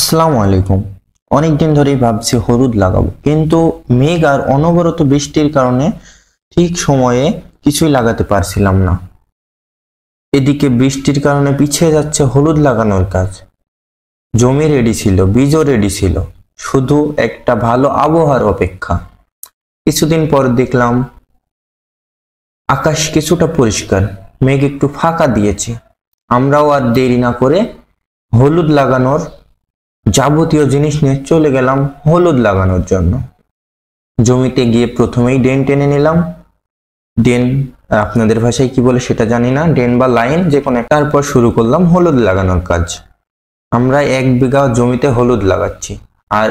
আসসালামু আলাইকুম। অনেকদিন ধরেই ভাবছি হলুদ লাগাবো, কিন্তু মেঘ আর অনবরত বৃষ্টির কারণে ঠিক সময়ে কিছুই লাগাতে পারছিলাম না। এদিকে বৃষ্টির কারণে পিছিয়ে যাচ্ছে হলুদ লাগানোর কাজ। জমি রেডি ছিল, বীজও রেডি ছিল, শুধু একটা ভালো আবহাওয়ার অপেক্ষা। কিছুদিন পর দেখলাম আকাশ কিছুটা পরিষ্কার, মেঘ একটু ফাঁকা দিয়েছে। আমরাও আর দেরি না করে হলুদ লাগানোর যাবতীয় জিনিস নিয়ে চলে গেলাম হলুদ লাগানোর জন্য। জমিতে গিয়ে প্রথমেই ড্রেন টেনে নিলাম। ড্রেন আপনাদের ভাষায় কি বলে সেটা জানি না, ড্রেন বা লাইন যে কোনো। তারপর শুরু করলাম হলুদ লাগানোর কাজ। আমরা 1 বিঘা জমিতে হলুদ লাগাচ্ছি, আর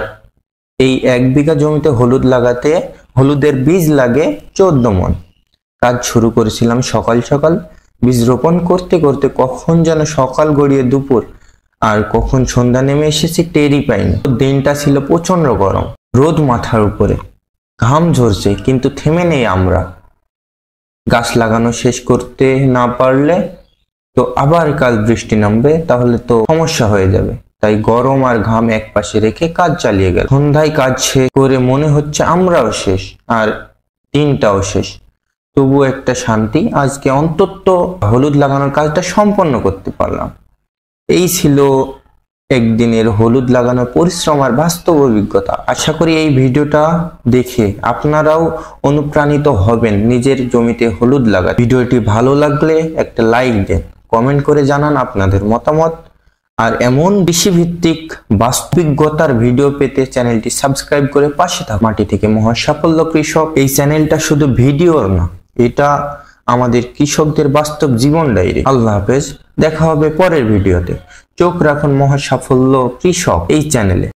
এই 1 বিঘা জমিতে হলুদ লাগাতে হলুদের বীজ লাগে 14 মণ। কাজ শুরু করেছিলাম সকাল সকাল। বীজ রোপণ করতে করতে কখন যেন সকাল গড়িয়ে দুপুর, আর কখন সন্ধ্যা নেমে এসেছে টেরই পাইনি। দিনটা ছিল প্রচন্ড গরম, রোদ মাথার উপরে, ঘাম ঝরছে, কিন্তু থেমে নেই আমরা। গাছ লাগানো শেষ করতে না পারলে তো আবার কাল বৃষ্টি নামবে, তাহলে তো সমস্যা হয়ে যাবে। তাই গরম আর ঘাম এক পাশে রেখে কাজ চালিয়ে গেল। সন্ধ্যায় কাজ শেষ করে মনে হচ্ছে আমরাও শেষ আর দিনটাও শেষ। তবু একটা শান্তি, আজকে অন্তত হলুদ লাগানোর কাজটা সম্পন্ন করতে পারলাম। এই ছিল একদিনের হলুদ লাগানোর পরিশ্রম আর বাস্তব অভিজ্ঞতা। আশা করি এই ভিডিওটা দেখে আপনারাও অনুপ্রাণিত হবেন নিজের জমিতে হলুদ লাগাতে। ভিডিওটি ভালো লাগলে একটা লাইক দেন, কমেন্ট করে জানান আপনাদের মতামত। আর এমন কৃষিভিত্তিক বাস্তবিকতার ভিডিও পেতে চ্যানেলটি সাবস্ক্রাইব করে পাশে থাকুন। মাটি থেকে মহা সাফল্য কৃষক এই চ্যানেলটা শুধু ভিডিওর না, এটা আমাদের কৃষকদের বাস্তব জীবন ডায়েরি। আল্লাহ হাফেজ, দেখা হবে পরের ভিডিওতে। চোখ রাখুন মহা সাফল্য কৃষক এই চ্যানেলে।